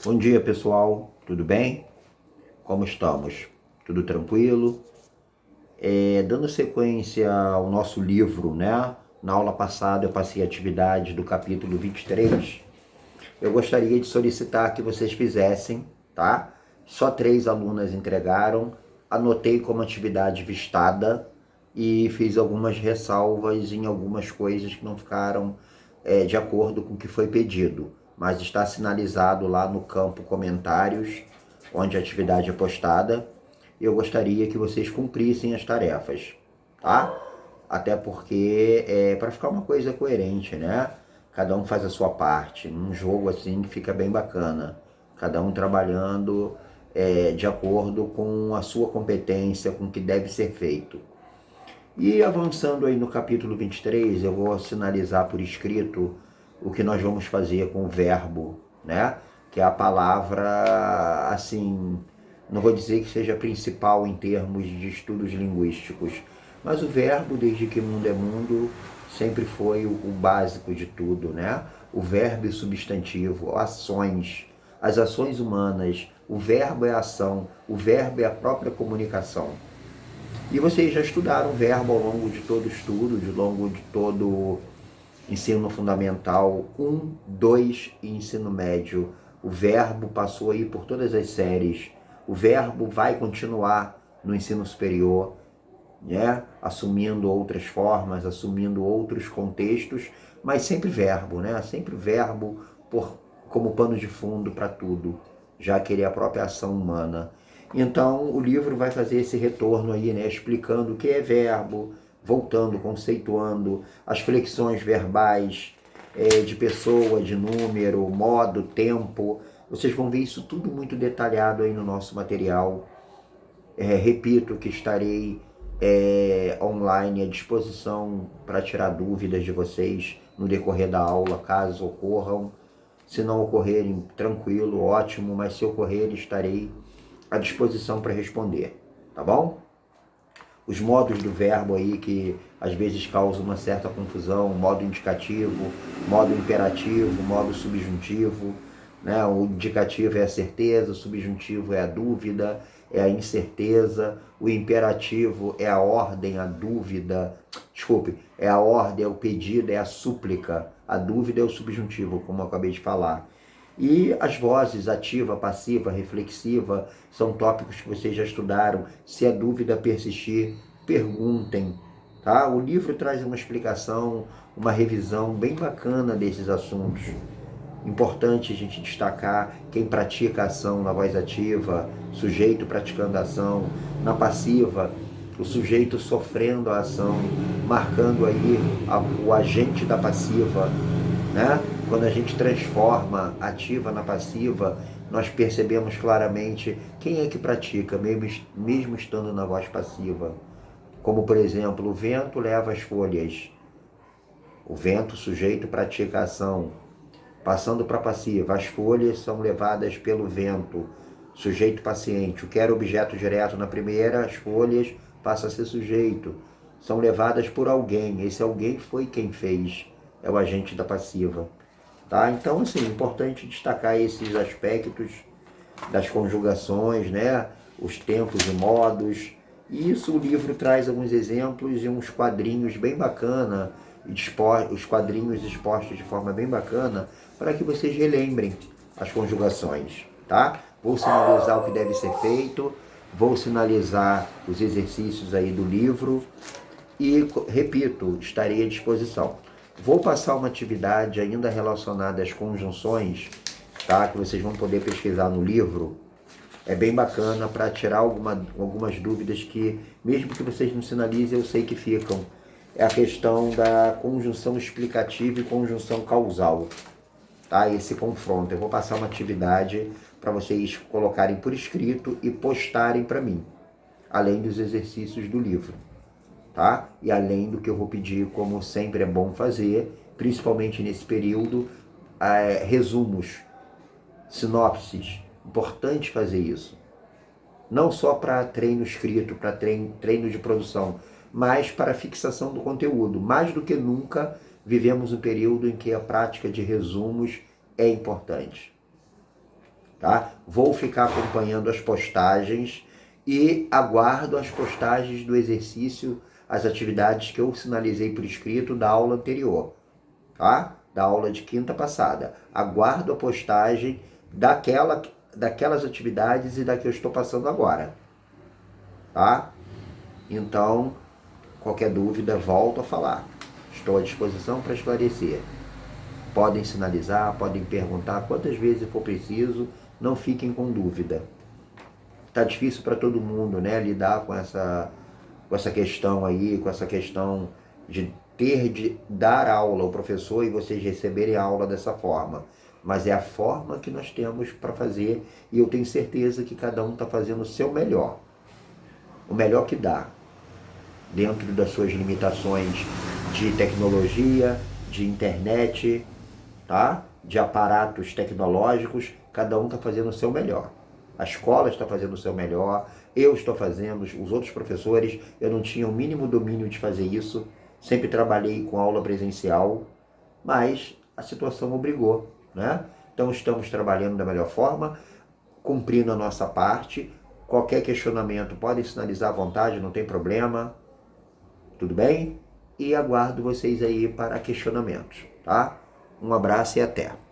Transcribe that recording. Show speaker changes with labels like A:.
A: Bom dia, pessoal. Tudo bem? Como estamos? Tudo tranquilo? Dando sequência ao nosso livro, né? Na aula passada eu passei a atividade do capítulo 23. Eu gostaria de solicitar que vocês fizessem, tá? Só 3 alunas entregaram. Anotei como atividade vistada e fiz algumas ressalvas em algumas coisas que não ficaram de acordo com o que foi pedido. Mas está sinalizado lá no campo comentários, onde a atividade é postada. Eu gostaria que vocês cumprissem as tarefas, tá? Até porque para ficar uma coisa coerente, né? Cada um faz a sua parte. Num jogo assim fica bem bacana. Cada um trabalhando de acordo com a sua competência, com o que deve ser feito. E avançando aí no capítulo 23, eu vou sinalizar por escrito o que nós vamos fazer com o verbo, né? Que é a palavra, assim, não vou dizer que seja principal em termos de estudos linguísticos, mas o verbo, desde que mundo é mundo, sempre foi o básico de tudo, né? O verbo e o substantivo, ações, as ações humanas, o verbo é a ação, o verbo é a própria comunicação. E vocês já estudaram o verbo ao longo de todo o estudo, ao longo de todo o ensino fundamental 1, 2 e ensino médio. O verbo passou aí por todas as séries. O verbo vai continuar no ensino superior, né? Assumindo outras formas, assumindo outros contextos, mas sempre verbo, né? Sempre verbo como pano de fundo para tudo, já que ele é a própria ação humana. Então, o livro vai fazer esse retorno aí, né? Explicando o que é verbo, voltando, conceituando as flexões verbais de pessoa, de número, modo, tempo. Vocês vão ver isso tudo muito detalhado aí no nosso material. Repito que estarei online à disposição para tirar dúvidas de vocês no decorrer da aula, caso ocorram. Se não ocorrerem, tranquilo, ótimo, mas se ocorrerem, estarei à disposição para responder, tá bom? Os modos do verbo aí que às vezes causam uma certa confusão, modo indicativo, modo imperativo, modo subjuntivo, né? O indicativo é a certeza, o subjuntivo é a dúvida, é a incerteza, o imperativo é a ordem, a dúvida, desculpe, é a ordem, é o pedido, é a súplica, a dúvida é o subjuntivo, como eu acabei de falar. E as vozes ativa, passiva, reflexiva são tópicos que vocês já estudaram. Se a dúvida persistir, perguntem. Tá? O livro traz uma explicação, uma revisão bem bacana desses assuntos. Importante a gente destacar quem pratica a ação na voz ativa, sujeito praticando a ação, na passiva, o sujeito sofrendo a ação, marcando aí o agente da passiva, né? Quando a gente transforma ativa na passiva, nós percebemos claramente quem é que pratica, mesmo estando na voz passiva. Como, por exemplo, o vento leva as folhas. O vento, sujeito, pratica a ação. Passando para passiva, as folhas são levadas pelo vento. Sujeito paciente. O que era objeto direto na primeira, as folhas passa a ser sujeito. São levadas por alguém. Esse alguém foi quem fez. É o agente da passiva. Tá? Então, assim, é importante destacar esses aspectos das conjugações, né? Os tempos e modos. E isso o livro traz alguns exemplos e uns quadrinhos bem bacana, os quadrinhos expostos de forma bem bacana, para que vocês relembrem as conjugações, tá? Vou sinalizar o que deve ser feito, vou sinalizar os exercícios aí do livro e, repito, estarei à disposição. Vou passar uma atividade ainda relacionada às conjunções, tá? Que vocês vão poder pesquisar no livro. É bem bacana para tirar algumas dúvidas que, mesmo que vocês não sinalizem, eu sei que ficam. É a questão da conjunção explicativa e conjunção causal, tá? Esse confronto. Eu vou passar uma atividade para vocês colocarem por escrito e postarem para mim, além dos exercícios do livro, tá? E além do que eu vou pedir, como sempre é bom fazer, principalmente nesse período, resumos, sinopses. Importante fazer isso. Não só para treino escrito, para treino de produção, mas para fixação do conteúdo. Mais do que nunca, vivemos um período em que a prática de resumos é importante. tá? Vou ficar acompanhando as postagens e aguardo as postagens do exercício, as atividades que eu sinalizei por escrito da aula anterior, tá? Da aula de quinta passada. Aguardo a postagem daquelas atividades e da que eu estou passando agora, tá? Então, qualquer dúvida, volto a falar. Estou à disposição para esclarecer. Podem sinalizar, podem perguntar quantas vezes for preciso, não fiquem com dúvida. Tá difícil para todo mundo, né, lidar com essa questão aí, com essa questão de dar aula ao professor e vocês receberem a aula dessa forma. Mas é a forma que nós temos para fazer e eu tenho certeza que cada um está fazendo o seu melhor. O melhor que dá, dentro das suas limitações de tecnologia, de internet, tá? De aparatos tecnológicos, cada um está fazendo o seu melhor. A escola está fazendo o seu melhor, eu estou fazendo, os outros professores, eu não tinha o mínimo domínio de fazer isso, sempre trabalhei com aula presencial, mas a situação obrigou, né? Então estamos trabalhando da melhor forma, cumprindo a nossa parte. Qualquer questionamento podem sinalizar à vontade, não tem problema, tudo bem? E aguardo vocês aí para questionamentos, tá? Um abraço e até!